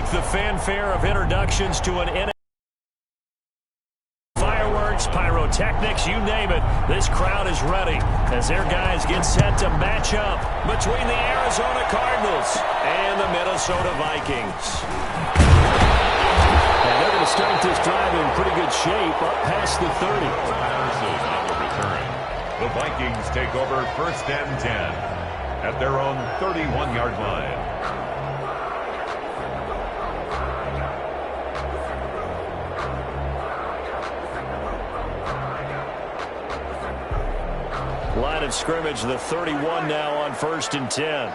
like the fanfare of introductions to an NFL. Fireworks, pyrotechnics, you name it. This crowd is ready as their guys get set to match up between the Arizona Cardinals and the Minnesota Vikings. And they're going to start this drive in pretty good shape up past the 30. On the return, the Vikings take over 1st and 10 at their own 31-yard line. Line of scrimmage, the 31 now on 1st and 10.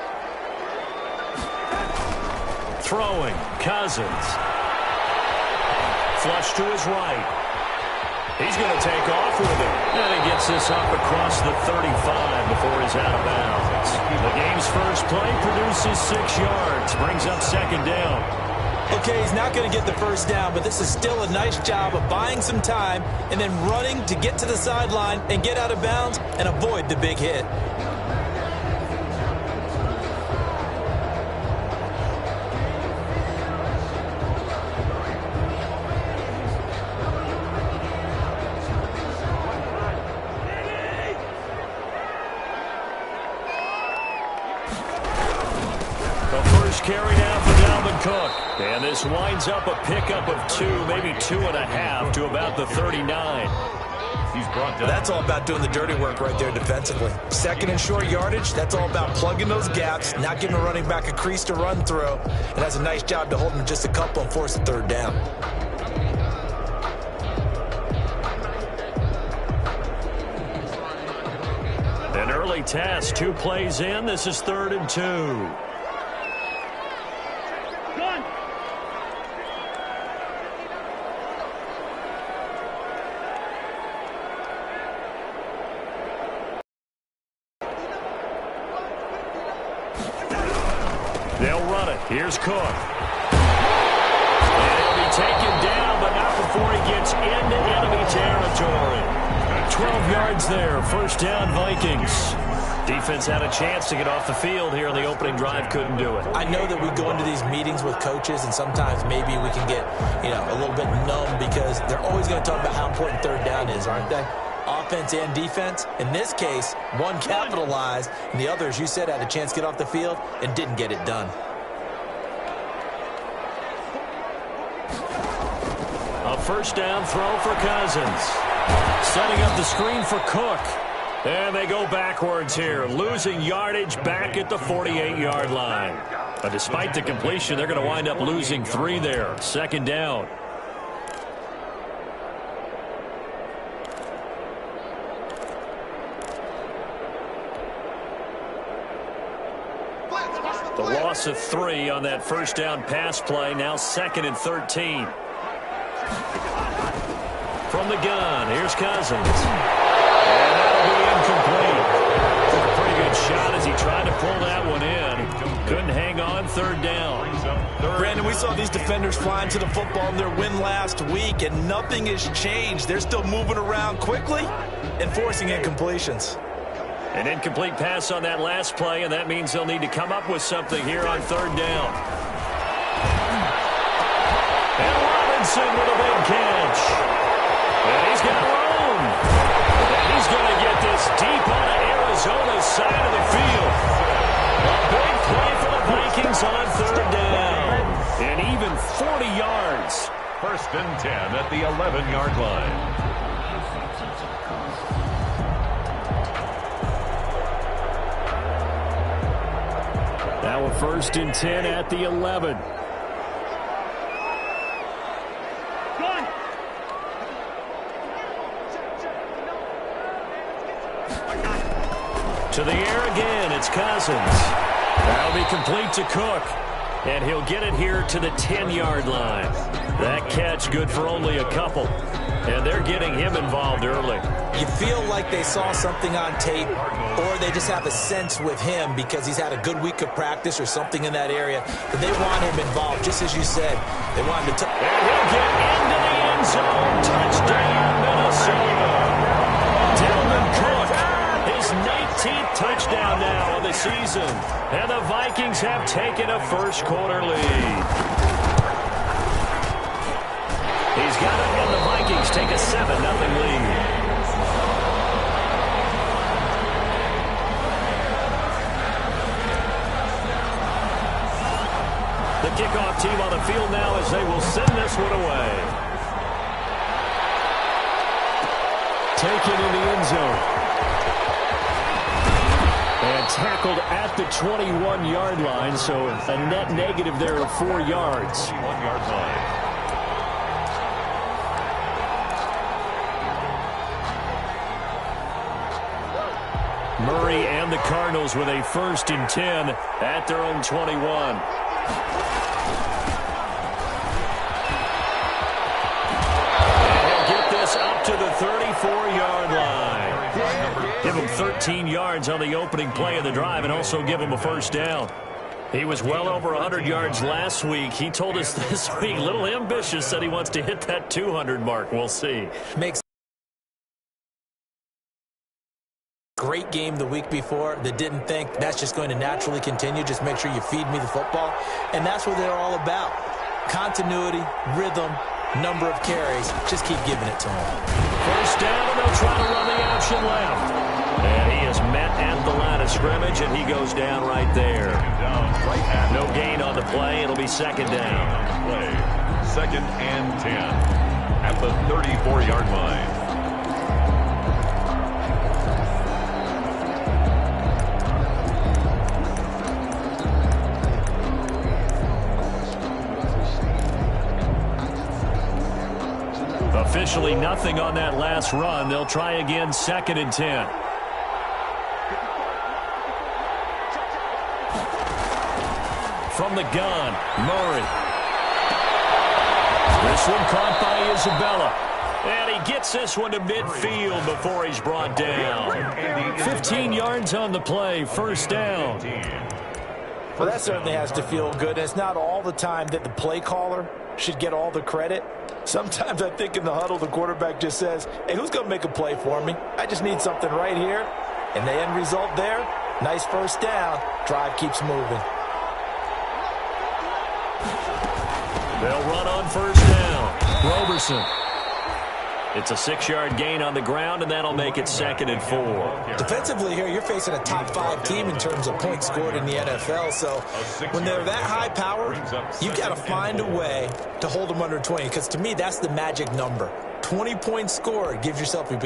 Throwing, Cousins. Flush to his right. He's going to take off with it. And he gets this up across the 35 before he's out of bounds. The game's first play produces 6 yards. Brings up 2nd down. Okay, he's not going to get the first down, but this is still a nice job of buying some time and then running to get to the sideline and get out of bounds and avoid the big hit. Carry down for Dalvin Cook. And this winds up a pickup of 2, maybe 2.5 to about the 39. He's brought down. That's all about doing the dirty work right there defensively. 2nd and short yardage, that's all about plugging those gaps, not giving a running back a crease to run through. And that's a nice job to hold him just a couple and force a 3rd down. An early test, 2 plays in. This is 3rd and 2. They'll run it. Here's Cook. And he'll be taken down, but not before he gets into enemy territory. 12 yards there. 1st down, Vikings. Defense had a chance to get off the field here in the opening drive. Couldn't do it. I know that we go into these meetings with coaches, and sometimes maybe we can get, a little bit numb because they're always going to talk about how important 3rd down is, aren't they? Offense and defense. In this case, one capitalized, and the other, as you said, had a chance to get off the field and didn't get it done. A 1st down throw for Cousins. Setting up the screen for Cook. And they go backwards here, losing yardage back at the 48-yard line. But despite the completion, they're going to wind up losing 3 there. 2nd down. The loss of 3 on that 1st down pass play. Now 2nd and 13. From the gun, here's Cousins. And that'll be incomplete. Took a pretty good shot as he tried to pull that one in. Couldn't hang on. 3rd down. Brandon, we saw these defenders flying to the football in their win last week, and nothing has changed. They're still moving around quickly and forcing incompletions. An incomplete pass on that last play, and that means they'll need to come up with something here on 3rd down. And Robinson with a big catch. And he's got room. And he's going to get this deep on Arizona's side of the field. A big play for the Vikings on 3rd down. And even 40 yards. 1st and 10 at the 11-yard line. Now a 1st and 10 at the 11. To the air again, it's Cousins. That'll be complete to Cook. And he'll get it here to the 10-yard line. That catch good for only a couple. And they're getting him involved early. You feel like they saw something on tape, or they just have a sense with him because he's had a good week of practice or something in that area. But they want him involved, just as you said. They want him to... And he'll get into the end zone. Touchdown, Minnesota. Dalvin Cook, his 19th touchdown now of the season. And the Vikings have taken a first quarter lead. take a 7-0 lead. The kickoff team on the field now as they will send this one away. Taken in the end zone. And tackled at the 21-yard line, so a net negative there of 4 yards. 1-yard line. Murray and the Cardinals with a 1st and 10 at their own 21. To the 34-yard line. Give him 13 yards on the opening play of the drive and also give him a 1st down. He was well over 100 yards last week. He told us this week, a little ambitious, said he wants to hit that 200 mark. We'll see. Makes great game the week before that didn't think that's just going to naturally continue. Just make sure you feed me the football. And that's what they're all about. Continuity, rhythm, number of carries. Just keep giving it to him. 1st down, and they'll try to run the option left. And he is met at the line of scrimmage, and he goes down right there. No gain on the play. It'll be 2nd down. Play. 2nd and 10 at the 34-yard line. Officially nothing on that last run. They'll try again, 2nd and 10. From the gun, Murray. This one caught by Isabella. And he gets this one to midfield before he's brought down. 15 yards on the play, 1st down. Well, that certainly has to feel good. It's not all the time that the play caller should get all the credit. Sometimes I think in the huddle, the quarterback just says, hey, who's going to make a play for me? I just need something right here. And the end result there, nice 1st down. Drive keeps moving. They'll run on 1st down. Roberson. It's a 6-yard gain on the ground, and that'll make it 2nd and 4. Defensively here, you're facing a top 5 team in terms of points scored in the NFL. So when they're that high power, you've got to find a way to hold them under 20. Because to me, that's the magic number. 20 points scored, you give yourself your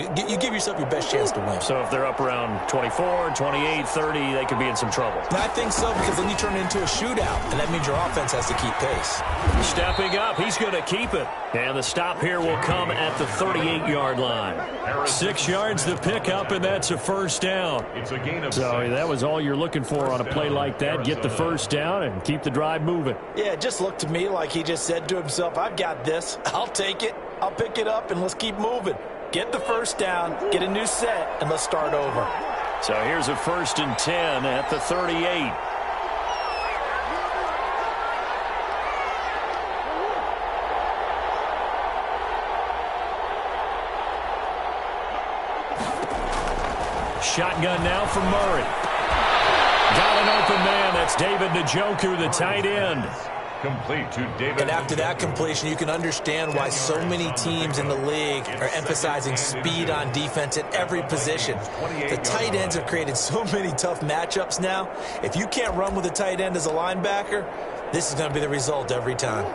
best chance to win. So if they're up around 24, 28, 30, they could be in some trouble. And I think so, because then you turn it into a shootout, and that means your offense has to keep pace. Stepping up, he's going to keep it. And the stop here will come at the 38-yard line. 6 yards the pickup, and that's a 1st down. It's a gain of so that was all you're looking for on a play like that. Get the 1st down and keep the drive moving. Yeah, it just looked to me like he just said to himself, I've got this. I'll take it. I'll pick it up, and let's keep moving. Get the 1st down, get a new set, and let's start over. So here's a 1st and 10 at the 38. Shotgun now for Murray. Got an open man. That's David Njoku, the tight end. Complete to David. And after that completion, you can understand why so many teams in the league are emphasizing speed on defense at every position. The tight ends have created so many tough matchups now. If you can't run with a tight end as a linebacker, this is going to be the result every time.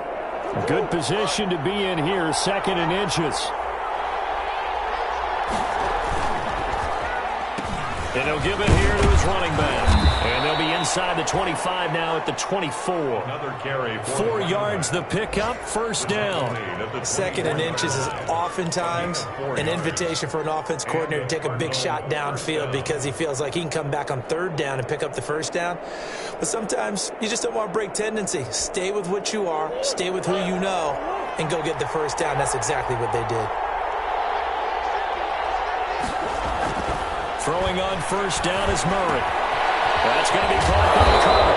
Good position to be in here, 2nd and inches. And he'll give it here to his running back. And they'll be inside the 25 now at the 24. Another carry. 4 yards the pickup, 1st down. 2nd and inches is oftentimes an invitation for an offense coordinator to take a big shot downfield because he feels like he can come back on 3rd down and pick up the 1st down. But sometimes you just don't want to break tendency. Stay with what you are, stay with who you know, and go get the 1st down. That's exactly what they did. Throwing on 1st down is Murray. That's going to be caught by Kirk.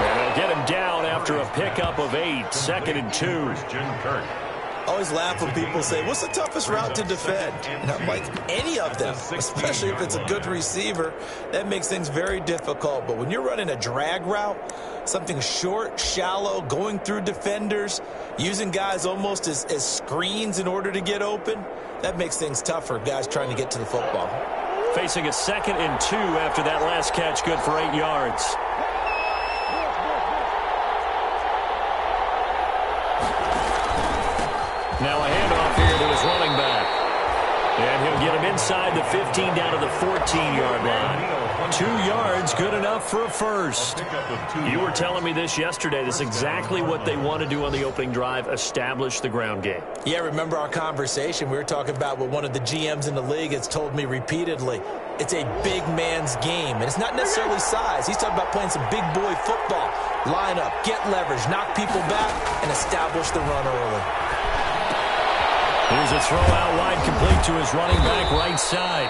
And they'll get him down after a pickup of 8. 2nd and 2. Christian Kirk. Always laugh when people say, what's the toughest route to defend? And I'm like, any of them, especially if it's a good receiver. That makes things very difficult. But when you're running a drag route, something short, shallow, going through defenders, using guys almost as screens in order to get open, that makes things tougher, guys trying to get to the football. Facing a 2nd and 2 after that last catch, good for 8 yards. Now a handoff here to his running back. And he'll get him inside the 15 down to the 14-yard line. 2 yards, good enough for a first. You were telling me this yesterday. This is exactly what they want to do on the opening drive, establish the ground game. Yeah, remember our conversation? We were talking about what one of the GMs in the league has told me repeatedly. It's a big man's game, and it's not necessarily size. He's talking about playing some big boy football. Line up, get leverage, knock people back, and establish the run early. Here's a throw out wide, complete to his running back right side.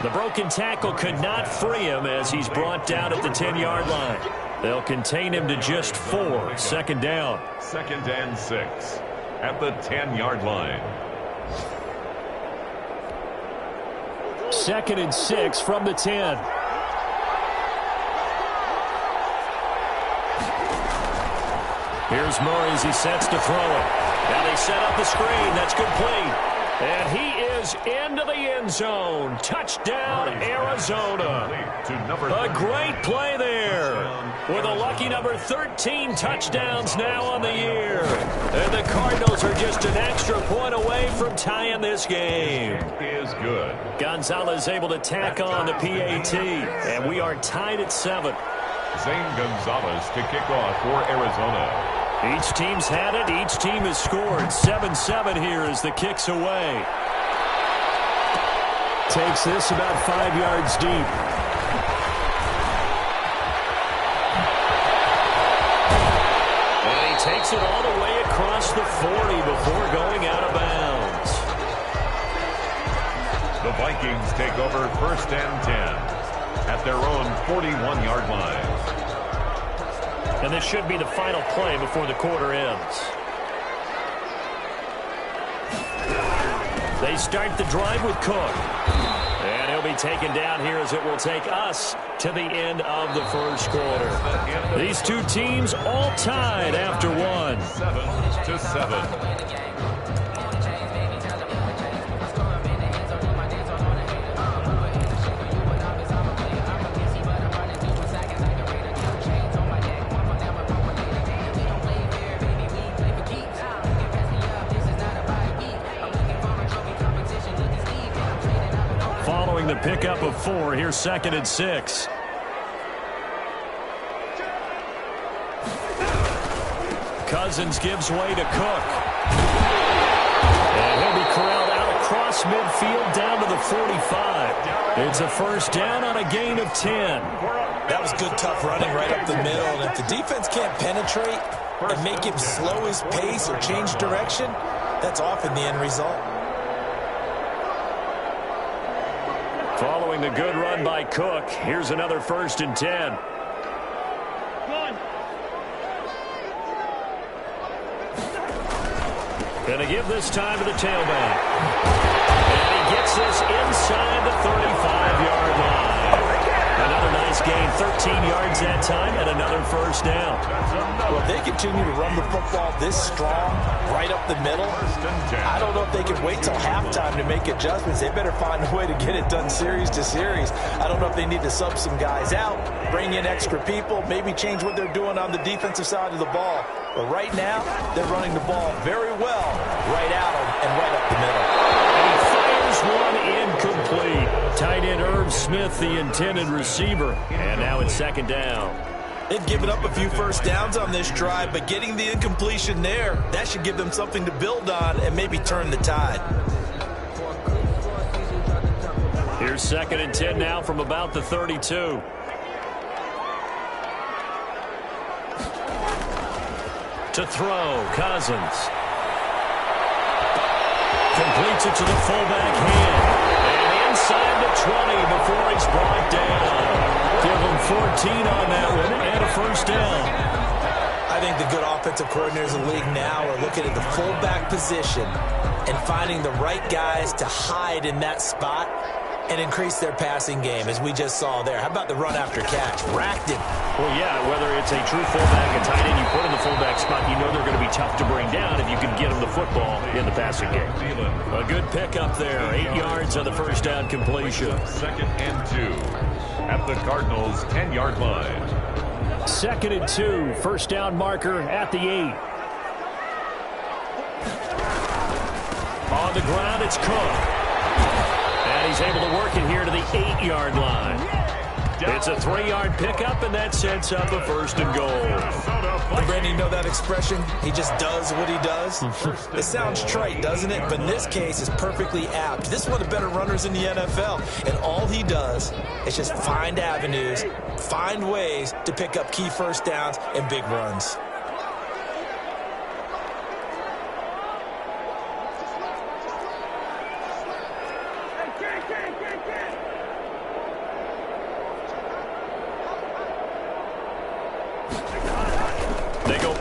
The broken tackle could not free him as he's brought down at the 10-yard line. They'll contain him to just 4. Second down. 2nd and 6 at the 10-yard line. 2nd and 6 from the 10. Here's Murray as he sets to throw it. Now they set up the screen. That's complete. And he is into the end zone. Touchdown, Arizona. A great play there. With a lucky number 13 touchdowns now on the year. And the Cardinals are just an extra point away from tying this game. Is good. Gonzalez able to tack on the PAT. And we are tied at 7. Zane Gonzalez to kick off for Arizona. Each team's had it. Each team has scored. 7-7 here as the kick's away. Takes this about 5 yards deep. And he takes it all the way across the 40 before going out of bounds. The Vikings take over 1st and 10 at their own 41-yard line. And this should be the final play before the quarter ends. They start the drive with Cook. And he'll be taken down here as it will take us to the end of the first quarter. These two teams all tied after 1. 7-7. The pickup of 4. Here's 2nd and 6. Cousins gives way to Cook. And he'll be corralled out across midfield down to the 45. It's a first down on a gain of 10. That was good, tough running right up the middle. And if the defense can't penetrate and make him slow his pace or change direction, that's often the end result. Following the good run by Cook, here's another 1st and 10. Gonna give this time to the tailback. And he gets this inside the 35-yard line. Another nice gain, 13 yards that time, and another first down. Well, if they continue to run the football this strong, right up the middle, I don't know if they can wait till halftime to make adjustments. They better find a way to get it done series to series. I don't know if they need to sub some guys out, bring in extra people, maybe change what they're doing on the defensive side of the ball. But right now, they're running the ball very well right at them and right up the middle. And he fires one incomplete. Tight end Irv Smith, the intended receiver. And now it's 2nd down. They've given up a few first downs on this drive, but getting the incompletion there, that should give them something to build on and maybe turn the tide. Here's 2nd and 10 now from about the 32. To throw, Cousins. Completes it to the fullback hand. And inside the 20 before he's brought down. Give him 14 on that one and a first down. I think the good offensive coordinators in the league now are looking at the fullback position and finding the right guys to hide in that spot and increase their passing game, as we just saw there. How about the run after catch? Racked him. Well, yeah, whether it's a true fullback, a tight end you put in the fullback spot, you know they're going to be tough to bring down if you can get them the football in the passing game. A good pickup there. 8 yards on the first down completion. 2nd and 2 at the Cardinals' 10-yard line. 2nd and 2, first down marker at the 8. On the ground, it's Cook. And he's able to work it here to the 8-yard line. It's a 3-yard pickup, and that sets up a 1st and goal. And Brandon, you know that expression? He just does what he does. It sounds trite, doesn't it? But in this case, it's perfectly apt. This is one of the better runners in the NFL. And all he does is just find avenues, find ways to pick up key first downs and big runs.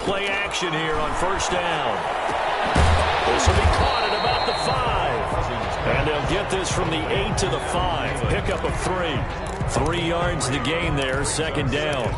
Play action here on 1st down. This will be caught at about the 5. And they'll get this from the 8 to the 5. Pickup of 3. 3 yards to gain there, 2nd down.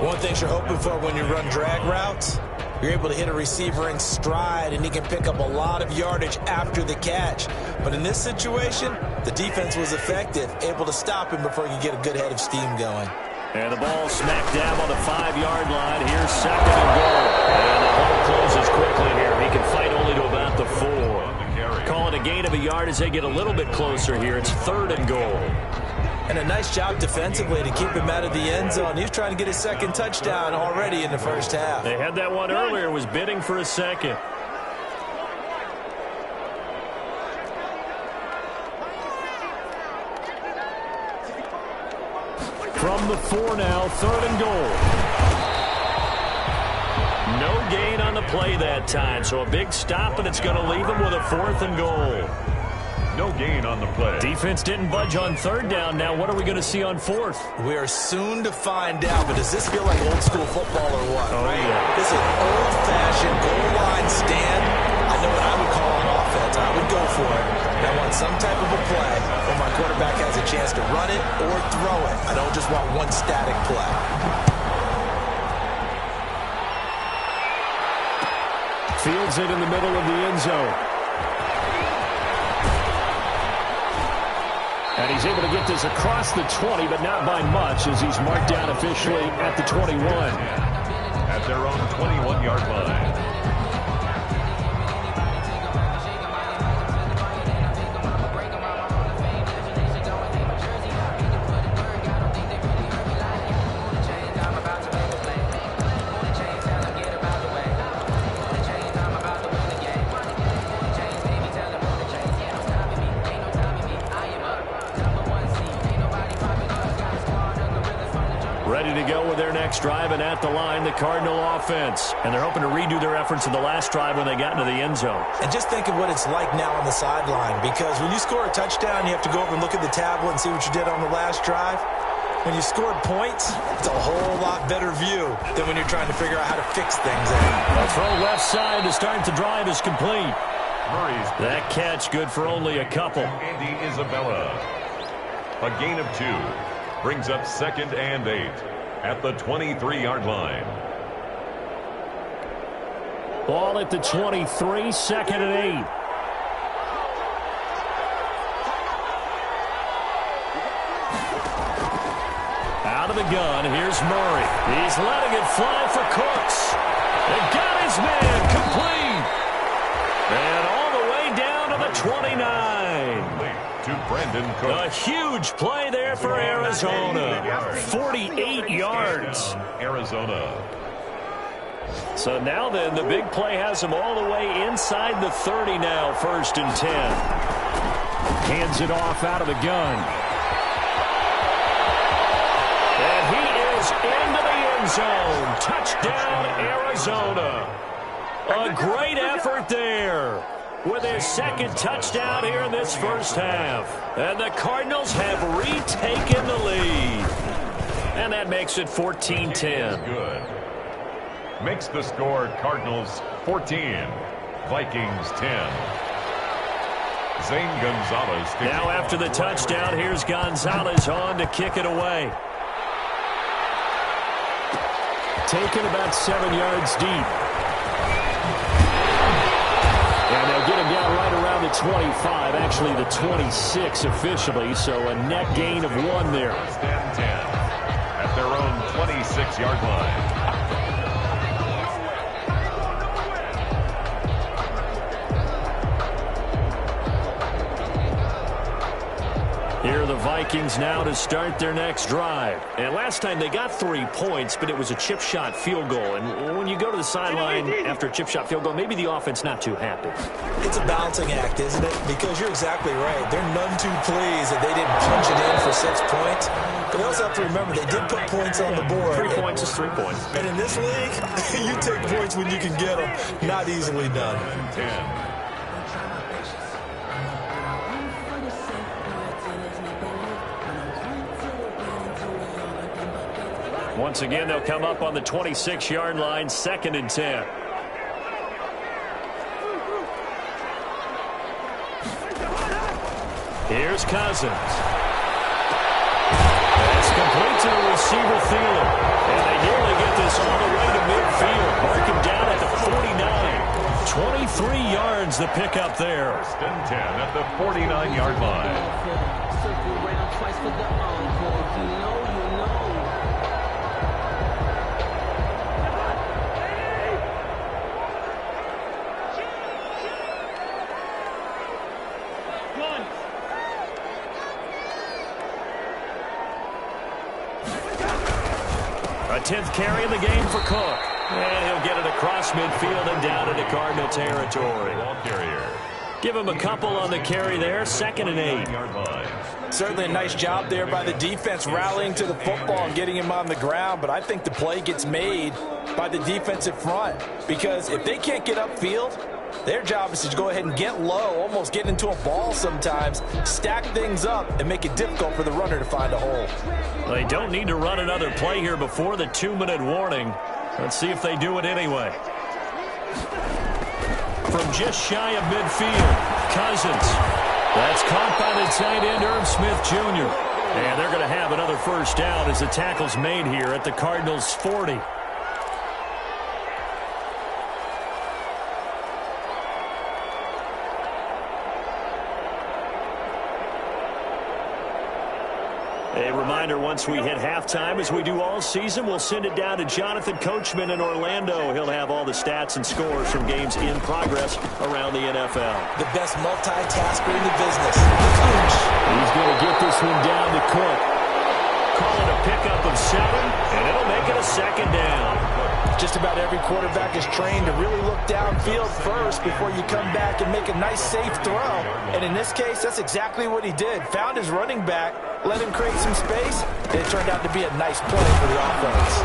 One thing you're hoping for when you run drag routes, you're able to hit a receiver in stride, and he can pick up a lot of yardage after the catch. But in this situation, the defense was effective, able to stop him before he could get a good head of steam going. And the ball smacked down on the 5-yard line. Here's 2nd and goal. And the hole closes quickly here. He can fight only to about the 4. Call it a gain of a yard as they get a little bit closer here. It's 3rd and goal. And a nice job defensively to keep him out of the end zone. He was trying to get his 2nd touchdown already in the first half. They had that one earlier, was bidding for a 2nd. From the 4 now, 3rd and goal. No gain on the play that time, so a big stop, and it's going to leave him with a 4th and goal. No gain on the play. Defense didn't budge on 3rd down. Now what are we going to see on 4th? We are soon to find out, but does this feel like old school football or what? Oh, yeah. This is an old-fashioned goal line stand. I know what I would call an offense. I would go for it. I want some type of a play where my quarterback has a chance to run it or throw it. I don't just want one static play. Fields it in the middle of the end zone. And he's able to get this across the 20, but not by much, as he's marked down officially at the 21. At their own 21-yard line. Ready to go with their next drive, and at the line, the Cardinal offense. And they're hoping to redo their efforts in the last drive when they got into the end zone. And just think of what it's like now on the sideline, because when you score a touchdown, you have to go over and look at the tablet and see what you did on the last drive. When you scored points, it's a whole lot better view than when you're trying to figure out how to fix things. A throw left side to start the drive is complete. That catch good for only a couple. Andy Isabella. A gain of 2. Brings up 2nd and 8 at the 23-yard line. Ball at the 23, 2nd and 8. Out of the gun, here's Murray. He's letting it fly for Cooks. They got his man complete. And all the way down to the 29. To Brandon Cooks. A huge play there for Arizona. 48 yards. Arizona. So now then, the big play has him all the way inside the 30 now, 1st and 10. Hands it off out of the gun. And he is into the end zone. Touchdown, Arizona. A great effort there, with his 2nd touchdown here in this first half. And the Cardinals have retaken the lead. And that makes it 14-10. Good. makes the score Cardinals 14, Vikings 10. Zane Gonzalez. Now after the touchdown, here's Gonzalez on to kick it away. Taken about 7 yards deep. And they'll get him down right around the 25, actually the 26 officially, so a net gain of 1 there. First and 10 at their own 26-yard line. Here are the Vikings now to start their next drive. And last time they got 3 points, but it was a chip shot field goal. And when you go to the sideline after a chip shot field goal, maybe the offense not too happy. It's a balancing act, isn't it? Because you're exactly right. They're none too pleased that they didn't punch it in for 6 points. But they also have to remember they did put points on the board. 3 points is 3 points. And in this league, you take points when you can get them. Not easily done. 10. Once again, they'll come up on the 26-yard line, 2nd and 10. Here's Cousins. That's complete to the receiver Thielen. And they nearly get this all the way to midfield. Mark him down at the 49. 23 yards the pickup there. First and 10 at the 49-yard line. Circle around twice for the encore. You know. A 10th carry in the game for Cook. And he'll get it across midfield and down into Cardinal territory. Ball carrier. Give him a couple on the carry there, 2nd and 8. 9-yard line. Certainly a nice job there by the defense rallying to the football and getting him on the ground. But I think the play gets made by the defensive front. Because if they can't get upfield, their job is to go ahead and get low, almost get into a ball sometimes, stack things up, and make it difficult for the runner to find a hole. They don't need to run another play here before the 2-minute warning. Let's see if they do it anyway. From just shy of midfield, Cousins. That's caught by the tight end, Irv Smith Jr. And they're going to have another first down as the tackle's made here at the Cardinals' 40. A reminder, once we hit halftime, as we do all season, we'll send it down to Jonathan Coachman in Orlando. He'll have all the stats and scores from games in progress around the NFL. The best multitasker in the business, the coach. He's going to get this one down to Cook. Call it a pickup of 7, and it'll make it a 2nd down. Just about every quarterback is trained to really look downfield first before you come back and make a nice, safe throw. And in this case, that's exactly what he did. Found his running back, let him create some space, and it turned out to be a nice play for the offense.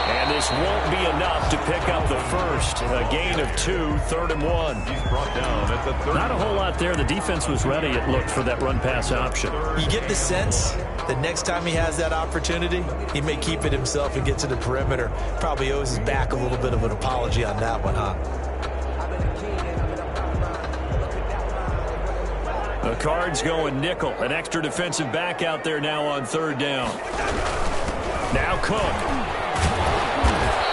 And this won't be enough to pick up the first. A gain of 2, 3rd and 1. He's brought down at the 30. Not a whole lot there. The defense was ready, it looked, for that run-pass option. You get the sense that next time he has that opportunity, he may keep it himself and get to the perimeter. Probably owes his back a little bit of an apology on that one, huh? The Cards going nickel. An extra defensive back out there now on 3rd down. Now Cook.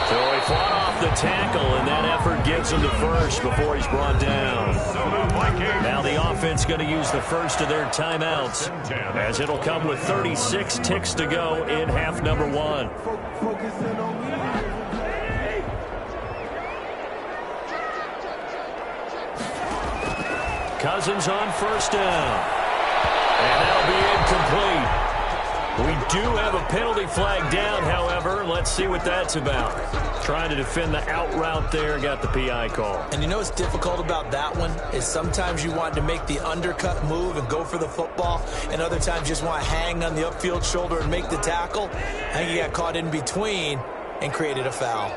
So he fought off the tackle, and that effort gives him the first before he's brought down. Now the offense going to use the first of their timeouts, as it'll come with 36 ticks to go in half number 1. Cousins on 1st down. And that'll be incomplete. We do have a penalty flag down, however. Let's see what that's about. Trying to defend the out route there, got the PI call. And you know what's difficult about that one is sometimes you want to make the undercut move and go for the football, and other times you just want to hang on the upfield shoulder and make the tackle. I think he got caught in between and created a foul.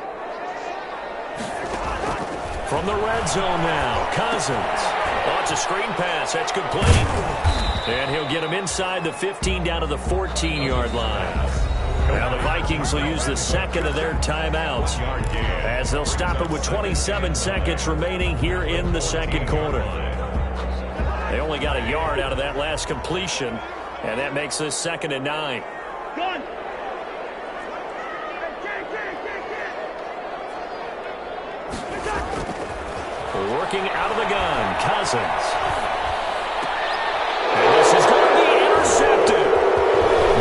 From the red zone now, Cousins. Oh, it's a screen pass. That's complete. And he'll get him inside the 15 down to the 14-yard line. Now the Vikings will use the second of their timeouts as they'll stop it with 27 seconds remaining here in the second quarter. They only got a yard out of that last completion, and that makes this 2nd and 9. Working out of the gun, Cousins. And this is going to be intercepted.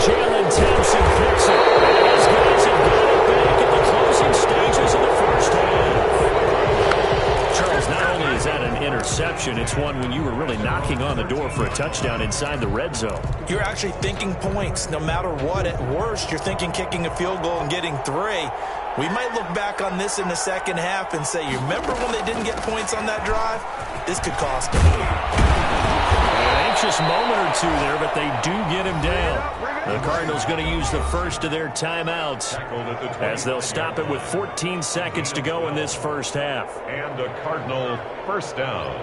Jalen Thompson picks it. And his guys have got it back at the closing stages of the first half. Charles, not only is that an interception, it's one when you were really knocking on the door for a touchdown inside the red zone. You're actually thinking points no matter what. At worst, you're thinking kicking a field goal and getting 3. We might look back on this in the second half and say, you remember when they didn't get points on that drive? This could cost them. An anxious moment or two there, but they do get him down. The Cardinals going to use the first of their timeouts as they'll stop it with 14 seconds to go in this first half. And a Cardinal first down.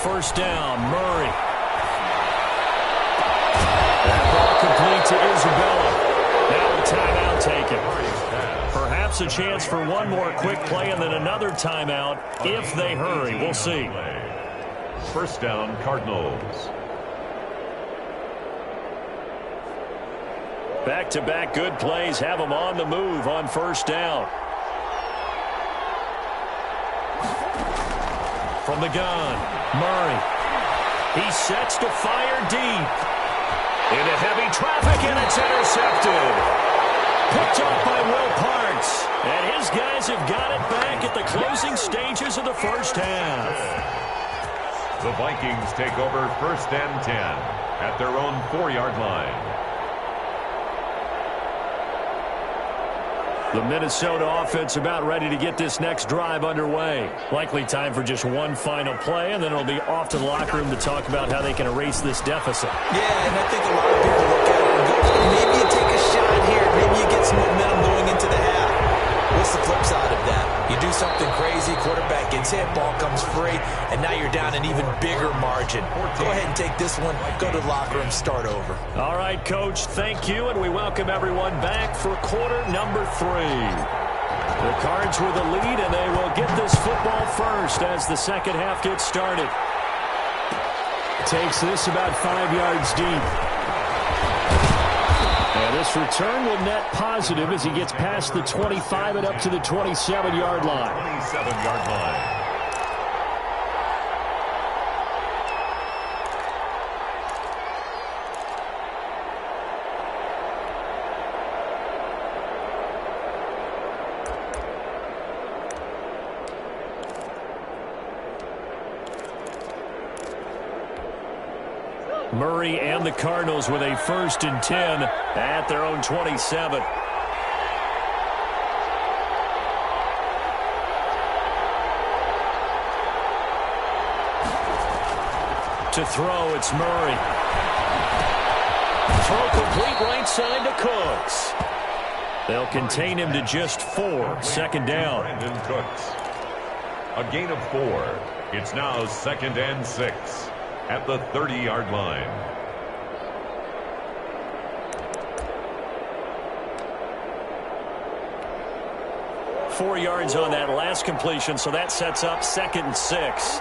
First down, Murray. That ball complete to Isabella. Now a timeout taken. Perhaps a chance for one more quick play and then another timeout if they hurry. We'll see. First down, Cardinals. Back-to-back good plays have them on the move on first down. From the gun, Murray. He sets to fire deep. Into heavy traffic, and it's intercepted. Picked up by Will Parks. And his guys have got it back at the closing stages of the first half. The Vikings take over 1st and 10 at their own 4-yard line. The Minnesota offense about ready to get this next drive underway. Likely time for just one final play, and then it'll be off to the locker room to talk about how they can erase this deficit. Yeah, and I think a lot of people look at it and go, maybe you take a shot here. Maybe you get some momentum going into the half. What's the flip side of that? You do something crazy, quarterback gets hit, ball comes free, and now you're down an even bigger margin. Go ahead and take this one, go to the locker room, start over. All right, Coach, thank you, and we welcome everyone back for quarter number 3. The Cards with the lead, and they will get this football first as the second half gets started. Takes this about 5 yards deep. And this return will net positive as he gets past the 25 and up to the 27-yard line. 27-yard line. Murray and the Cardinals with a 1st and 10 at their own 27. To throw, it's Murray. Throw complete right side to Cooks. They'll contain him to just 4. Second down. Brandon Cooks. A gain of 4. It's now 2nd and 6. At the 30-yard line. Four yards on that last completion, so that sets up 2nd and 6.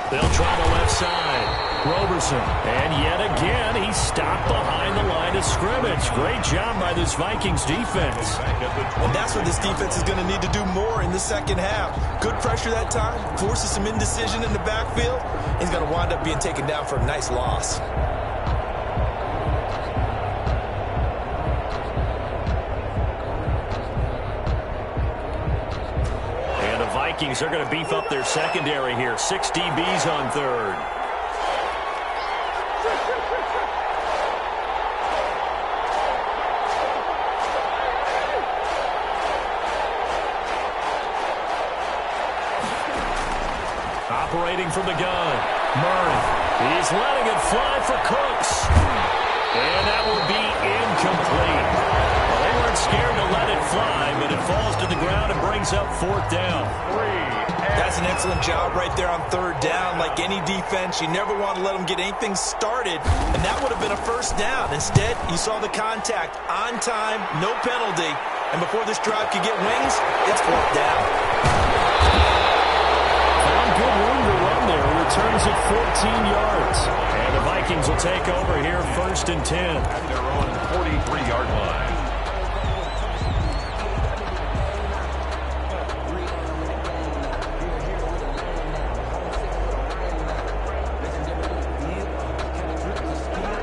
They'll try the left side. Roberson, and yet again, he's stopped behind the line of scrimmage. Great job by this Vikings defense. And that's what this defense is going to need to do more in the second half. Good pressure that time, forces some indecision in the backfield. He's going to wind up being taken down for a nice loss. And the Vikings are going to beef up their secondary here. 6 DBs on third. Operating from the gun, Murray. He's letting it fly for Cooks. And that will be incomplete. Well, they weren't scared to let it fly, but it falls to the ground and brings up fourth down. That's an excellent job right there on third down. Like any defense, you never want to let them get anything started, and that would have been a first down. Instead, you saw the contact on time, no penalty, and before this drive could get wings, it's fourth down. Found good room to run there. Returns at 14 yards. And the Vikings will take over here first and 10. At their own 43-yard line.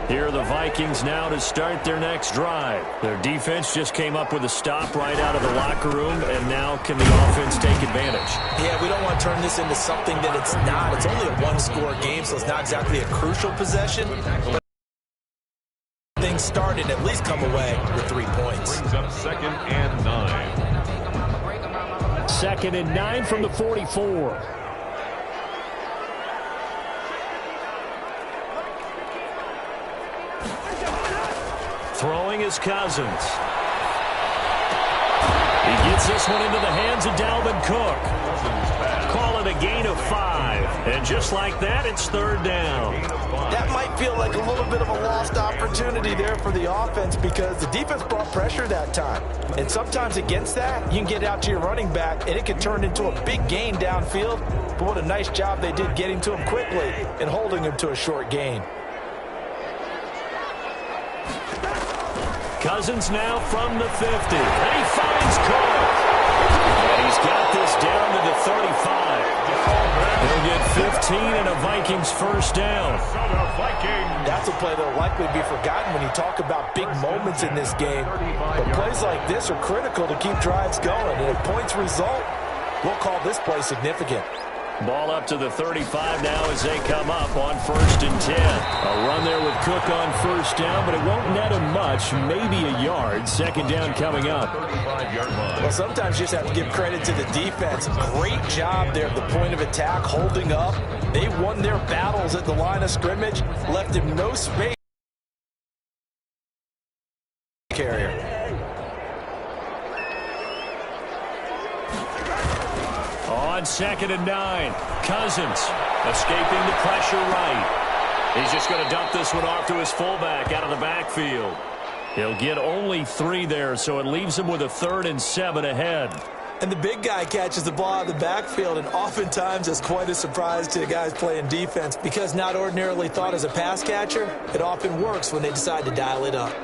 Here are the Vikings now to start their next drive. Their defense just came up with a stop right out of the locker room, and now can the offense take advantage? Yeah, we don't want to turn this into something that it's not. It's only a one-score game, so it's not exactly a crucial possession. But things started, at least come away with 3 points. Brings up 2nd and 9. 2nd and 9 from the 44. Throwing is Cousins. He gets this one into the hands of Dalvin Cook. Call it a gain of 5. And just like that, it's third down. That might feel like a little bit of a lost opportunity there for the offense because the defense brought pressure that time. And sometimes against that, you can get out to your running back, and it can turn into a big gain downfield. But what a nice job they did getting to him quickly and holding him to a short gain. Cousins now from the 50. And he finds Cook. And he's got this down to the 35. He'll get 15 and a Vikings first down. That's a play that will likely be forgotten when you talk about big moments in this game. But plays like this are critical to keep drives going. And if points result, we'll call this play significant. Ball up to the 35 now as they come up on 1st and 10. A run there with Cook on first down, but it won't net him much, maybe a yard. 2nd down coming up. Well, sometimes you just have to give credit to the defense. Great job there at the point of attack, holding up. They won their battles at the line of scrimmage, left him no space. Carrier. On 2nd and 9, Cousins escaping the pressure right. He's just going to dump this one off to his fullback out of the backfield. He'll get only 3 there, so it leaves him with a 3rd and 7 ahead. And the big guy catches the ball out of the backfield, and oftentimes it's quite a surprise to the guys playing defense because not ordinarily thought as a pass catcher, it often works when they decide to dial it up.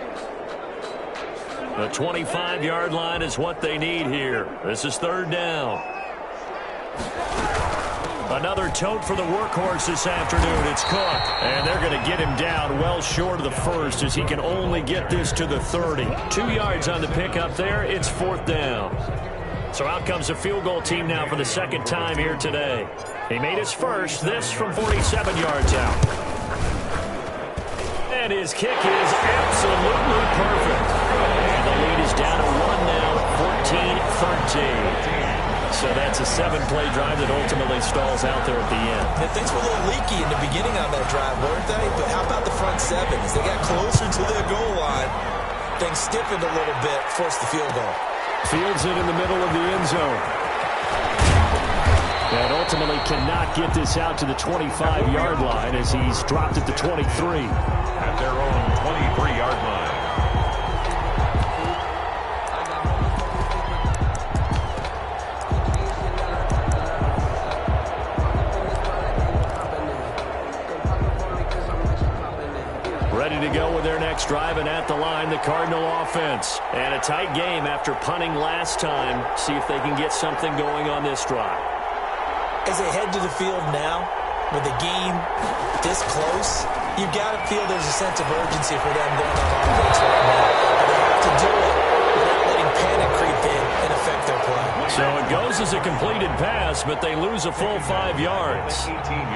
The 25-yard line is what they need here. This is 3rd down. Another tote for the workhorse this afternoon. It's Cook. And they're going to get him down well short of the 1st as he can only get this to the 30. 2 yards on the pickup there. It's 4th down. So out comes the field goal team now for the 2nd time here today. He made his first, this from 47 yards out. And his kick is absolutely perfect. And the lead is down to 1 now, 14-13. So that's a 7-play drive that ultimately stalls out there at the end. And things were a little leaky in the beginning on that drive, weren't they? But how about the front 7? As they got closer to their goal line, things stiffened a little bit, forced the field goal. Fields it in the middle of the end zone. And ultimately cannot get this out to the 25-yard line as he's dropped at the 23. At their own 23-yard line. Ready to go with their next drive, and at the line, the Cardinal offense. And a tight game after punting last time. See if they can get something going on this drive. As they head to the field now, with the game this close, you've got to feel there's a sense of urgency for them going on offense right now. But they have to do it without letting panic creep in and affect their play. So it goes as a completed pass, but they lose a full 5 yards.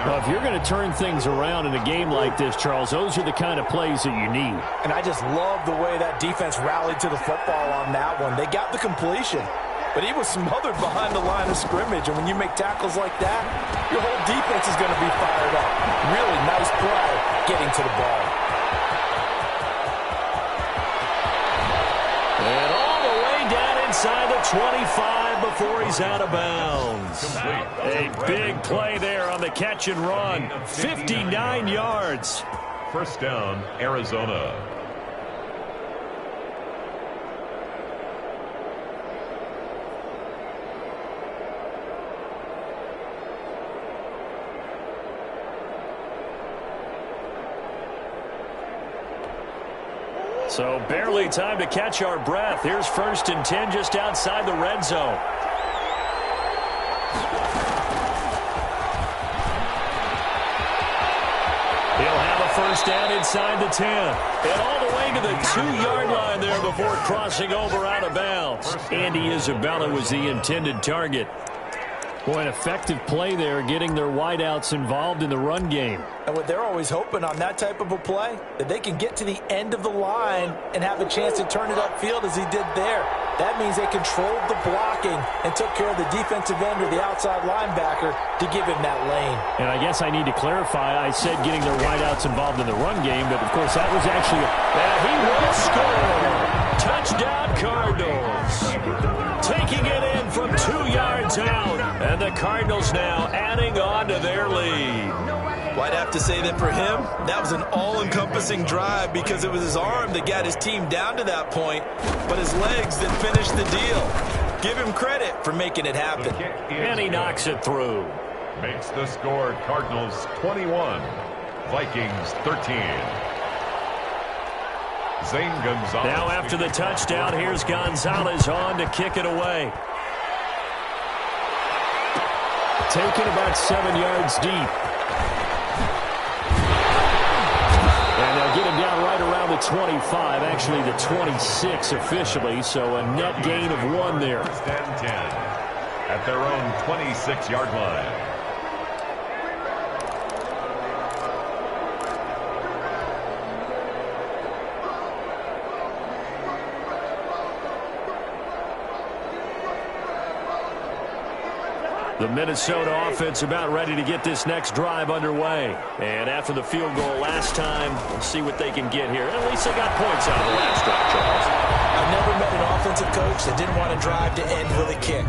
Well, if you're going to turn things around in a game like this, Charles, those are the kind of plays that you need. And I just love the way that defense rallied to the football on that one. They got the completion, but he was smothered behind the line of scrimmage. And when you make tackles like that, your whole defense is going to be fired up. Really nice play getting to the ball. the 25 before he's out of bounds. A big play there on the catch and run. 59 yards. First down, Arizona. So barely time to catch our breath. Here's 1st and 10 just outside the red zone. He'll have a first down inside the 10. And all the way to the 2-yard line there before crossing over out of bounds. Andy Isabella was the intended target. Boy, an effective play there, getting their wideouts involved in the run game. And what they're always hoping on that type of a play, that they can get to the end of the line and have a chance to turn it upfield as he did there. That means they controlled the blocking and took care of the defensive end or the outside linebacker to give him that lane. And I guess I need to clarify, I said getting their wideouts involved in the run game, but of course that was actually he will score! Touchdown Cardinals! Taking it in from 2 yards out. And the Cardinals now adding on to their lead. Well, I'd have to say that for him, that was an all-encompassing drive because it was his arm that got his team down to that point, but his legs that finished the deal. Give him credit for making it happen. And he knocks it through. Makes the score Cardinals 21, Vikings 13. Zane Gonzalez. Now after the touchdown, here's Gonzalez on to kick it away. Taken about 7 yards deep. And they'll get him down right around the 25, actually the 26 officially, so a net gain of 1 there. First and 10 at their own 26-yard line. The Minnesota offense about ready to get this next drive underway. And after the field goal last time, we'll see what they can get here. At least they got points out of the last drive, Charles. I've never met an offensive coach that didn't want to drive to end with a kick.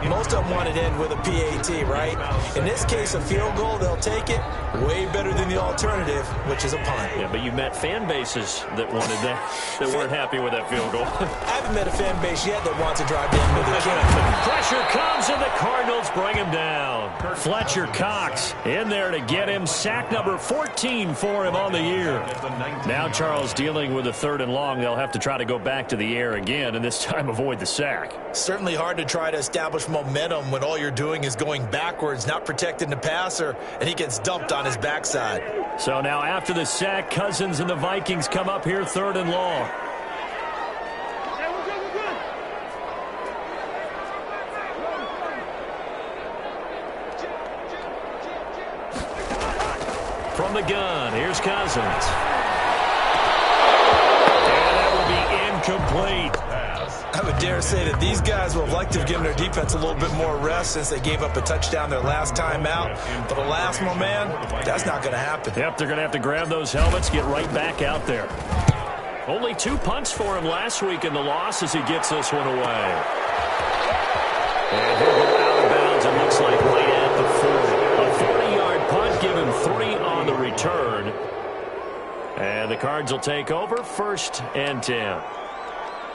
Most of them want to end with a PAT, right? In this case, a field goal, they'll take it. Way better than the alternative, which is a punt. Yeah, but you met fan bases that wanted that, that weren't happy with that field goal. I haven't met a fan base yet that wants to drive to end with a kick. Pressure comes, and the Cardinals bring him down. Fletcher Cox in there to get him. Sack number 14 for him on the year. Now Charles dealing with a 3rd and long. They'll have to try to go back to the air again, and this time avoid the sack. Certainly hard to try to establish momentum when all you're doing is going backwards, not protecting the passer, and he gets dumped on his backside. So now after the sack, Cousins and the Vikings come up here 3rd and long. From the gun, here's Cousins. And that will be incomplete. I would dare say that these guys would have liked to have given their defense a little bit more rest since they gave up a touchdown their last time out. But Elasmo, man, that's not going to happen. Yep, they're going to have to grab those helmets, get right back out there. Only 2 punts for him last week in the loss as he gets this one away. And he'll go out of bounds, it looks like, right at the 40. A 40-yard punt, give him 3 on the return. And the Cards will take over 1st and 10.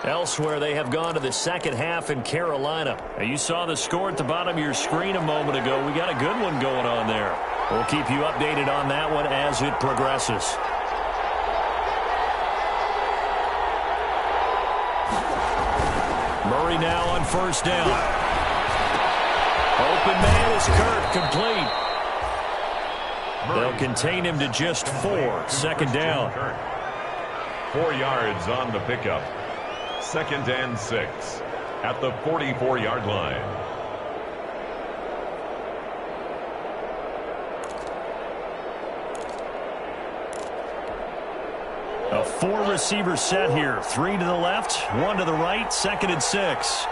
Elsewhere, they have gone to the second half in Carolina. Now, you saw the score at the bottom of your screen a moment ago. We got a good one going on there. We'll keep you updated on that one as it progresses. Murray now on 1st down. Open man is Kirk, complete. They'll contain him to just 4. 2nd down. 4 yards on the pickup. 2nd and 6 at the 44-yard line. A 4-receiver set here. 3 to the left, 1 to the right, 2nd and 6.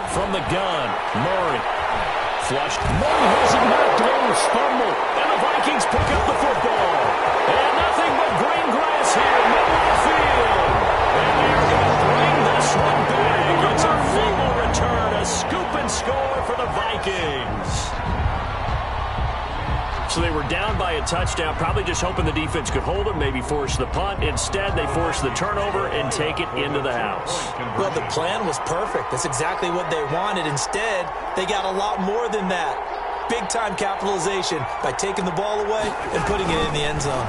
From the gun, Murray. Flushed. Murray has it knocked loose. Fumble. And the Vikings pick up the football. And nothing but green grass here, middle of the field. And they're going to bring this one back. It's a fumble return, a scoop and score for the Vikings. So they were down by a touchdown, probably just hoping the defense could hold them, maybe force the punt. Instead, they force the turnover and take it into the house. Well, the plan was perfect. That's exactly what they wanted. Instead, they got a lot more than that. Big-time capitalization by taking the ball away and putting it in the end zone.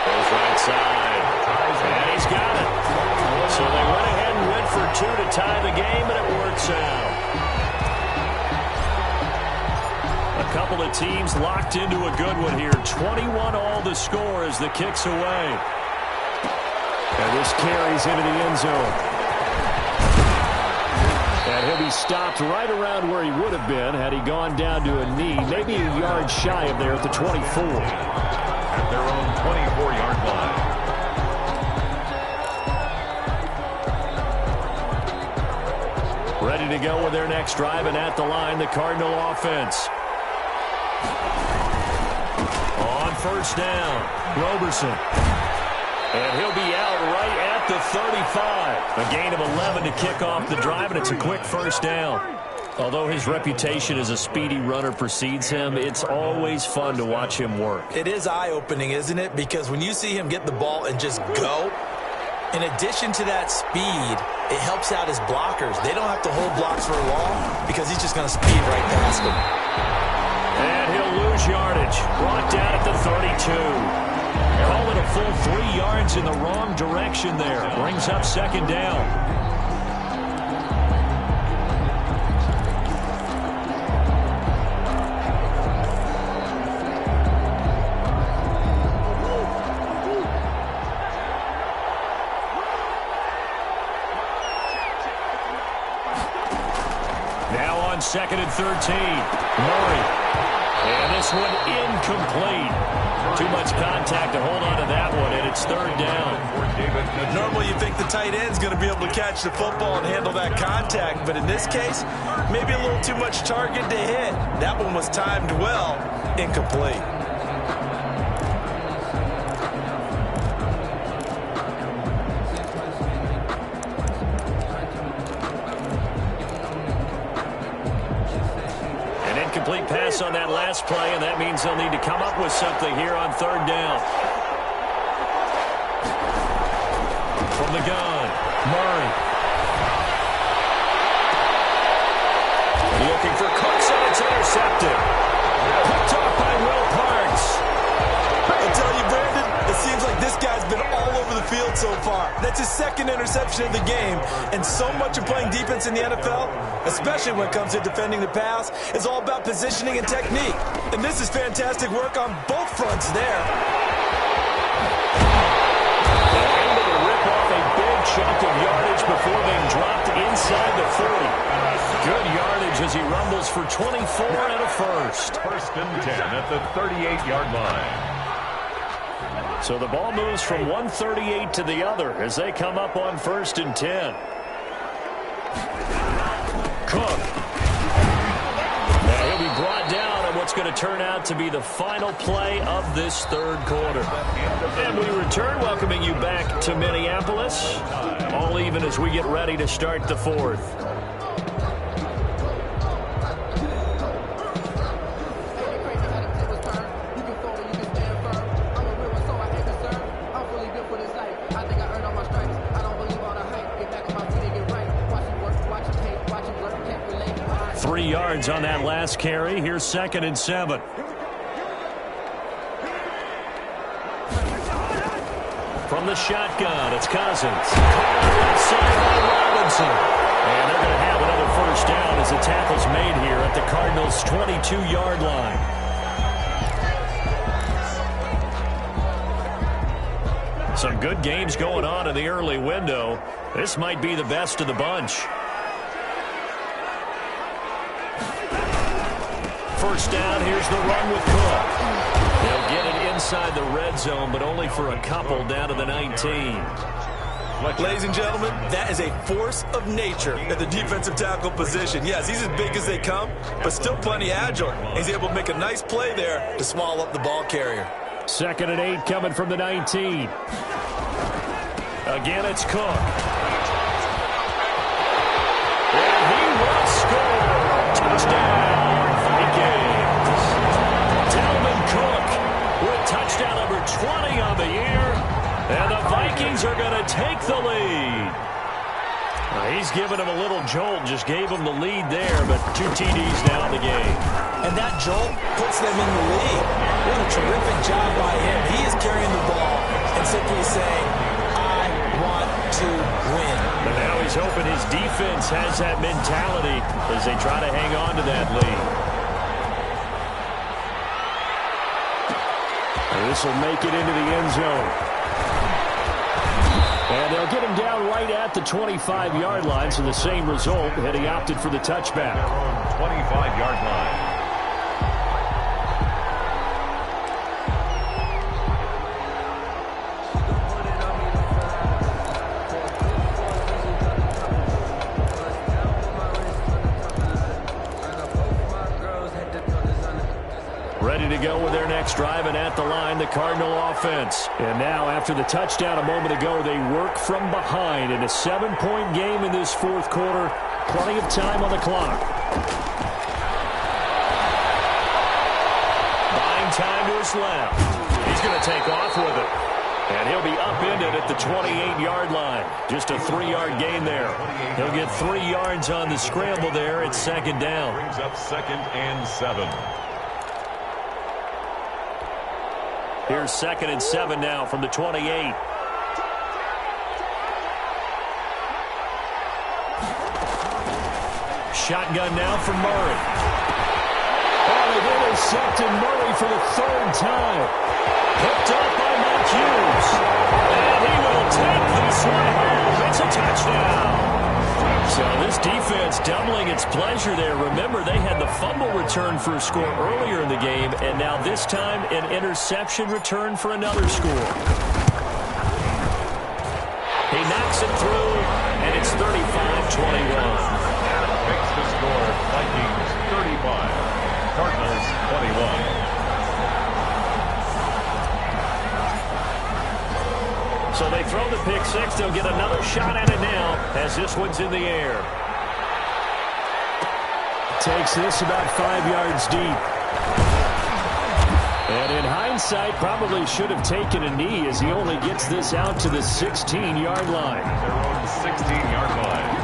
Goes right side. And he's got it. So they went ahead and went for two to tie the game, and it works out. A couple of teams locked into a good one here. 21 all the score as the kick's away. And this carries into the end zone. And he'll be stopped right around where he would have been had he gone down to a knee, maybe a yard shy of there at the 24. At their own 24-yard line. Ready to go with their next drive, and at the line, the Cardinal offense. On first down, Roberson. And he'll be out right at the 35. A gain of 11 to kick off the drive, and it's a quick first down. Although his reputation as a speedy runner precedes him, it's always fun to watch him work. It is eye-opening, isn't it? Because when you see him get the ball and just go, in addition to that speed, it helps out his blockers. They don't have to hold blocks for long because he's just going to speed right past them. And he'll lose yardage. Brought down at the 32. Call it a full 3 yards in the wrong direction there. Brings up second down. Now on second and 13. Murray. And this one incomplete. Too much contact to hold on to that one, and it's third down. Normally you think the tight end's going to be able to catch the football and handle that contact, but in this case, maybe a little too much target to hit. That one was timed well, incomplete. Complete pass on that last play, and that means they'll need to come up with something here on third down. From the gun, Murray. Looking for Cooks, and it's intercepted. Picked off by Will Parks. I tell you, Brandon, it seems like this guy's been all over the field so far. That's his second interception of the game, and so much of playing defense in the NFL, especially when it comes to defending the pass, is all about positioning and technique. And this is fantastic work on both fronts there. They're able to rip off a big chunk of yardage before being dropped inside the 40. Good yardage as he rumbles for 24 and a first. First and 10 at the 38-yard line. So the ball moves from 138 to the other as they come up on first and 10. Cook. Now he'll be brought down on what's going to turn out to be the final play of this third quarter. And we return, welcoming you back to Minneapolis. All even as we get ready to start the fourth. Yards on that last carry. Here's second and 7. From the shotgun, it's Cousins. Outside by Robinson. And they're going to have another first down as the tackle's made here at the Cardinals' 22-yard line. Some good games going on in the early window. This might be the best of the bunch. First down, here's the run with Cook. They'll get it inside the red zone, but only for a couple down to the 19. Ladies and gentlemen, that is a force of nature at the defensive tackle position. Yes, he's as big as they come, but still plenty agile. He's able to make a nice play there to swallow up the ball carrier. 2nd and 8 coming from the 19. Again, it's Cook. And he will score. Touchdown, Vikings. Dalvin Cook with touchdown number 20 on the year. And the Vikings are going to take the lead. He's giving him a little jolt, just gave him the lead there, but 2 TDs now in the game. And that jolt puts them in the lead. What a terrific job by him. He is carrying the ball and simply saying, I want to win. But now he's hoping his defense has that mentality as they try to hang on to that lead. And this will make it into the end zone. And they'll get him down right at the 25-yard line, so the same result, and he opted for the touchback. 25-yard line. Ready to go with their next drive, and at the line, the Cardinal offense. And now, after the touchdown a moment ago, they work from behind in a 7-point game in this 4th quarter. Plenty of time on the clock. Buying time to his left. He's going to take off with it. And he'll be upended at the 28-yard line. Just a 3-yard gain there. He'll get 3 yards on the scramble there. It's 2nd down. Brings up 2nd and 7. Here's 2nd and 7 now from the 28. Shotgun now for Murray. Oh, they've intercepted Murray for the 3rd time. Picked up by Mike Hughes. And he will take this one home. It's a touchdown. So this defense doubling its pleasure there. Remember, they had the fumble return for a score earlier in the game, and now this time an interception return for another score. He knocks it through, and it's 35-21. Makes the score Vikings 35, Cardinals 21. So they throw the pick six. They'll get another shot at it now as this one's in the air. Takes this about 5 yards deep. And in hindsight, probably should have taken a knee as he only gets this out to the 16-yard line. Their own 16-yard line.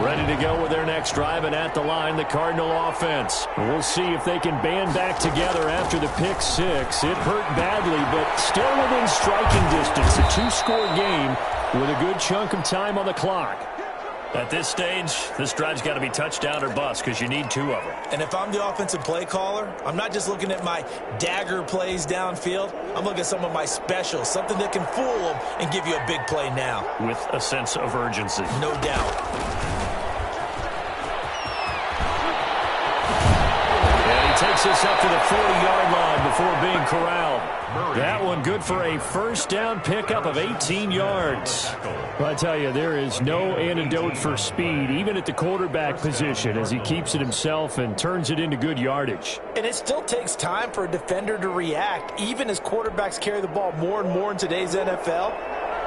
Ready to go with their next drive, and at the line, the Cardinal offense. We'll see if they can band back together after the pick six. It hurt badly, but still within striking distance. A 2-score game with a good chunk of time on the clock. At this stage, this drive's got to be touchdown or bust because you need 2 of them. And if I'm the offensive play caller, I'm not just looking at my dagger plays downfield. I'm looking at some of my specials, something that can fool them and give you a big play now. With a sense of urgency. No doubt. Takes this up to the 40-yard line before being corralled. That one good for a first down pickup of 18 yards. Well, I tell you, there is no antidote for speed, even at the quarterback position, as he keeps it himself and turns it into good yardage. And it still takes time for a defender to react, even as quarterbacks carry the ball more and more in today's NFL.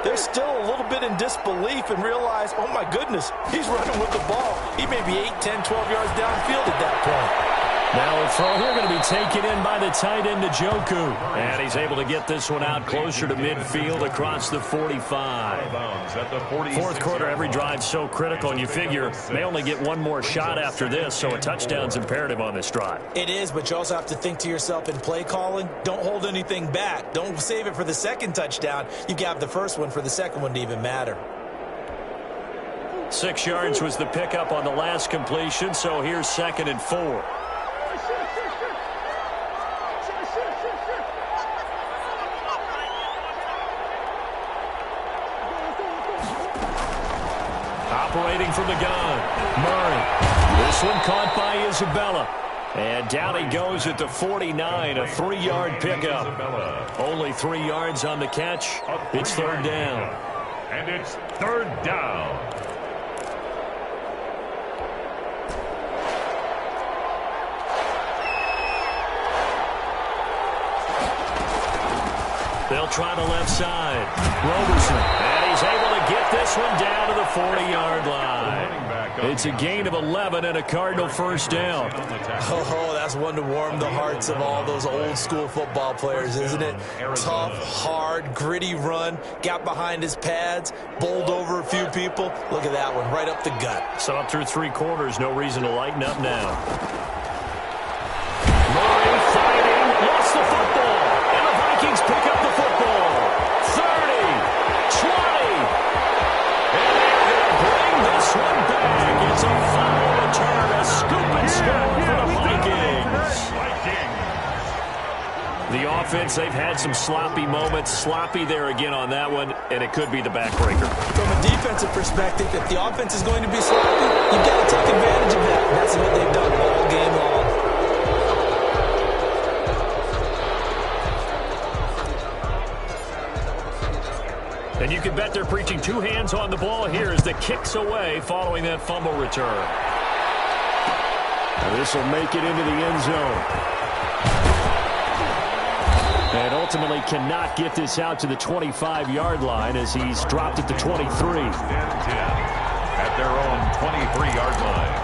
They're still a little bit in disbelief and realize, oh my goodness, he's running with the ball. He may be 8, 10, 12 yards downfield at that point. Now a throw here going to be taken in by the tight end, Njoku. And he's able to get this one out closer to midfield across the 45. 4th quarter, every drive's so critical, and you figure they only get one more shot after this, so a touchdown's imperative on this drive. It is, but you also have to think to yourself in play calling, don't hold anything back. Don't save it for the second touchdown. You got the first one for the second one to even matter. 6 yards was the pickup on the last completion, so here's 2nd and 4. Operating from the gun, Murray. This one caught by Isabella. And down he goes at the 49, a 3-yard pickup. Only 3 yards on the catch. It's 3rd down. And it's 3rd down. They'll try the left side. Roberson. And he's able to get this one down to the 40-yard line. It's a gain of 11 and a Cardinal first down. Oh, that's one to warm the hearts of all those old-school football players, isn't it? Tough, hard, gritty run. Got behind his pads, bowled over a few people. Look at that one, right up the gut. So up through 3 quarters, no reason to lighten up now. Murray fighting, lost the football. And the Vikings pick up the football. 30, 20. And they're going to bring this one back. It's a foul return, a scoop and scoop for the Vikings. The offense, they've had some sloppy moments. Sloppy there again on that one, and it could be the backbreaker. From a defensive perspective, if the offense is going to be sloppy, you've got to take advantage of that. And that's what they've done all game long. And you can bet they're preaching 2 hands on the ball here as the kick's away following that fumble return. This will make it into the end zone. And ultimately cannot get this out to the 25-yard line as he's dropped at the 23. At their own 23-yard line.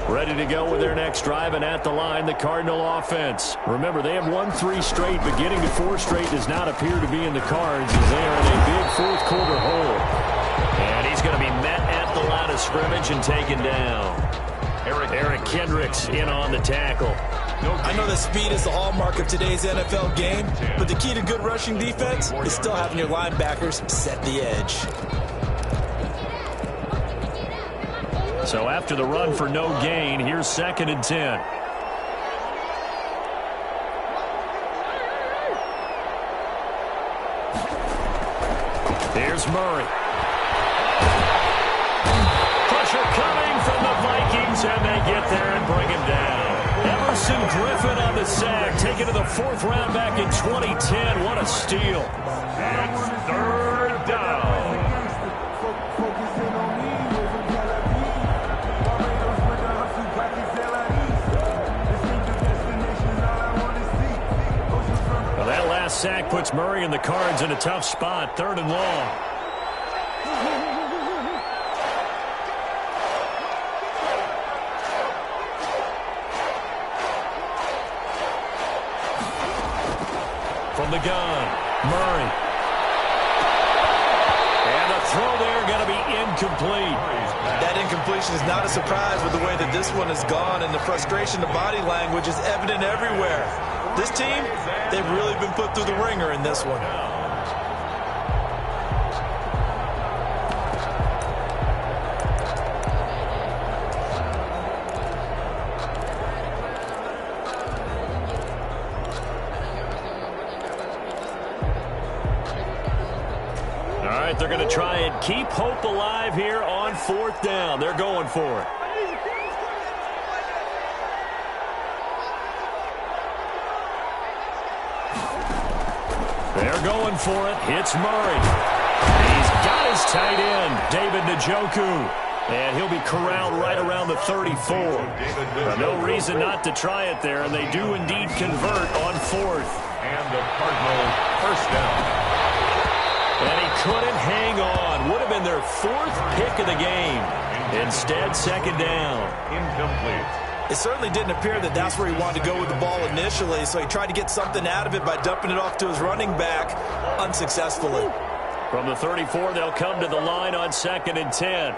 Ready to go with their next drive, and at the line, the Cardinal offense. Remember, they have won 3 straight, but getting to 4 straight does not appear to be in the cards as they are in a big fourth-quarter hole. And he's going to be met at the line of scrimmage and taken down. Eric Kendricks in on the tackle. I know that speed is the hallmark of today's NFL game, but the key to good rushing defense is still having your linebackers set the edge. So after the run for no gain, here's 2nd and 10. Here's Murray. Pressure coming from the Vikings, and they get there and bring him down. Emerson Griffin on the sack, taken to the 4th round back in 2010. What a steal. It's 3rd down. Well, that last sack puts Murray and the Cards in a tough spot. 3rd and long. From the gun, Murray. And the throw there going to be incomplete. That incompletion is not a surprise with the way that this one has gone, and the frustration, the body language is evident everywhere. This team, they've really been put through the ringer in this one. They're going to try and keep hope alive here on 4th down. They're going for it. They're going for it. It's Murray. He's got his tight end, David Njoku. And he'll be corralled right around the 34. No reason not to try it there, and they do indeed convert on 4th. And the Cardinal first down. And he couldn't hang on. Would have been their 4th pick of the game. Instead, 2nd down. Incomplete. It certainly didn't appear that that's where he wanted to go with the ball initially, so he tried to get something out of it by dumping it off to his running back unsuccessfully. From the 34, they'll come to the line on 2nd and 10.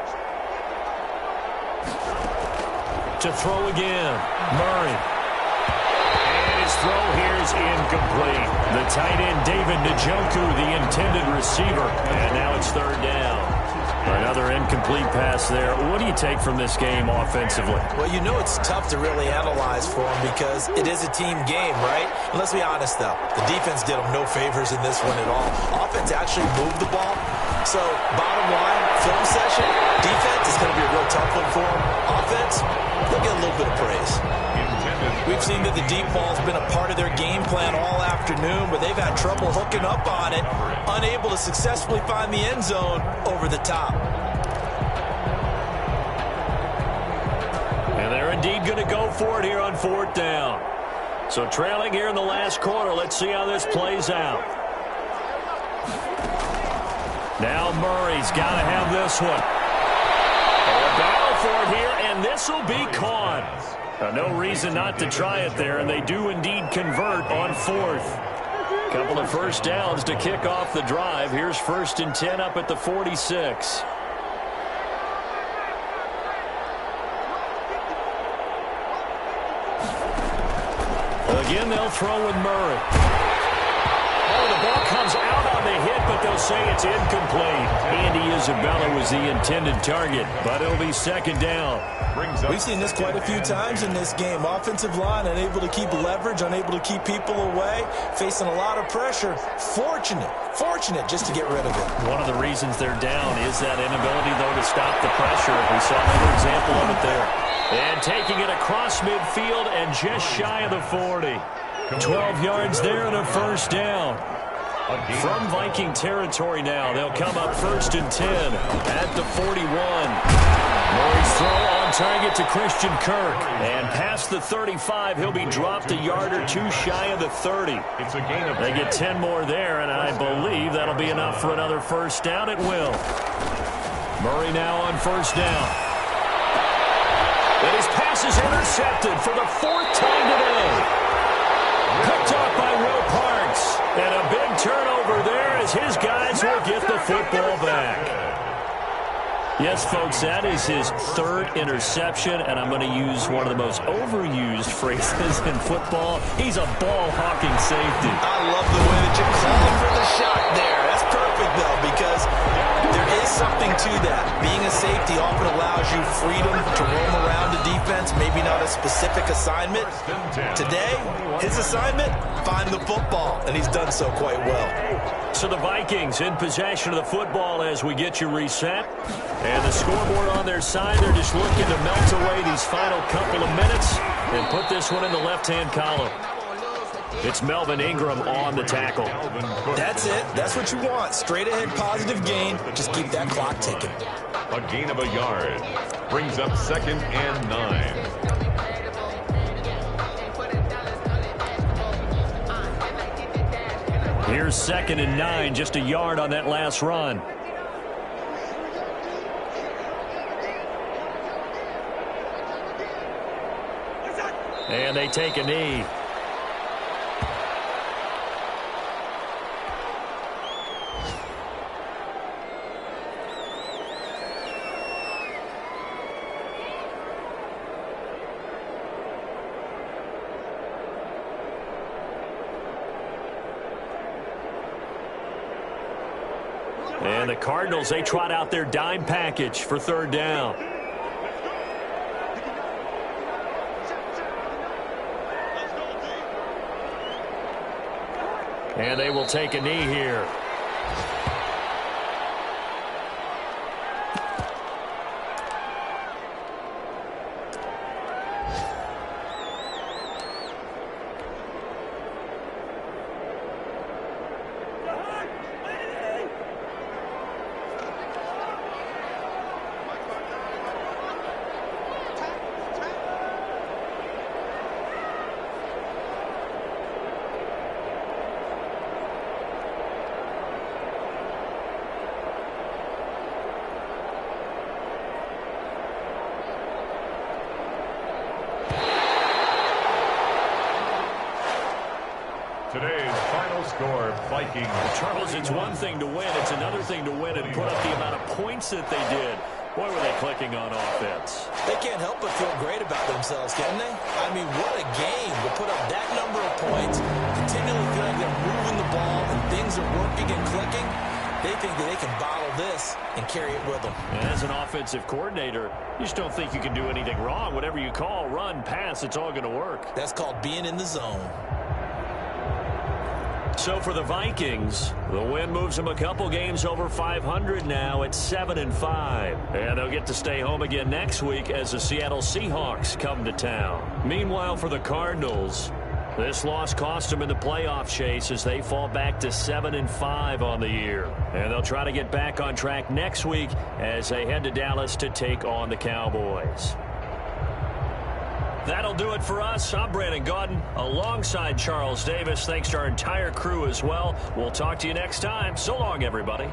To throw again, Murray. And his throw here is incomplete. The tight end, David Njoku, the intended receiver. And now it's 3rd down. Another incomplete pass there. What do you take from this game offensively? Well, you know it's tough to really analyze for them because it is a team game, right? And let's be honest, though. The defense did them no favors in this one at all. Offense actually moved the ball. So, bottom line, film session, defense is going to be a real tough one for them. Offense, they'll get a little bit of praise. We've seen that the deep ball's been a part of their game plan all afternoon, but they've had trouble hooking up on it, unable to successfully find the end zone over the top. indeed going to go for it here on 4th down. So trailing here in the last quarter. Let's see how this plays out. Now Murray's got to have this one. A battle for it here, and this will be caught. No reason not to try it there, and they do indeed convert on 4th. Couple of first downs to kick off the drive. Here's 1st and 10 up at the 46. Again, they'll throw with Murray. Oh, the ball comes out on the hit, but they'll say it's incomplete. Andy Isabella was the intended target, but it'll be 2nd down. We've seen this quite a few times in this game. Offensive line unable to keep leverage, unable to keep people away, facing a lot of pressure. Fortunate just to get rid of it. One of the reasons they're down is that inability, though, to stop the pressure. We saw another example of it there. And taking it across midfield and just shy of the 40. 12 yards there and a first down. From Viking territory now, they'll come up 1st and 10 at the 41. Murray's throw on target to Christian Kirk. And past the 35, he'll be dropped a yard or two shy of the 30. It's a gain of They get 10 more there, and I believe that'll be enough for another first down. It will. Murray now on 1st down. And his pass is intercepted for the 4th time today. Picked off by Will Parks. And a big turnover there as his guys will get the football back. Yes, folks, that is his 3rd interception, and I'm going to use one of the most overused phrases in football. He's a ball-hawking safety. I love the way that you called for the shot there. That's perfect, though, because there is something to that. Being a safety often allows you freedom to roam around the defense, maybe not a specific assignment. Today, his assignment, find the football, and he's done so quite well. So the Vikings in possession of the football as we get you reset. And the scoreboard on their side, they're just looking to melt away these final couple of minutes and put this one in the left-hand column. It's Melvin Ingram on the tackle. That's it. That's what you want. Straight ahead positive gain. Just keep that clock ticking. a gain of a yard. Brings up 2nd and 9. Here's 2nd and 9, just a yard on that last run. And they take a knee. And the Cardinals, they trot out their dime package for 3rd down. And they will take a knee here. Today's final score, Vikings. Charles, it's one thing to win. It's another thing to win and put up the amount of points that they did. Boy, were they clicking on offense. They can't help but feel great about themselves, can they? I mean, what a game to put up that number of points, continually feel like they're moving the ball and things are working and clicking. They think that they can bottle this and carry it with them. And as an offensive coordinator, you just don't think you can do anything wrong. Whatever you call, run, pass, it's all going to work. That's called being in the zone. So for the Vikings, the win moves them a couple games over 500 now at 7-5. And they'll get to stay home again next week as the Seattle Seahawks come to town. Meanwhile, for the Cardinals, this loss cost them in the playoff chase as they fall back to 7-5 on the year. And they'll try to get back on track next week as they head to Dallas to take on the Cowboys. That'll do it for us. I'm Brandon Gaudin alongside Charles Davis. Thanks to our entire crew as well. We'll talk to you next time. So long, everybody.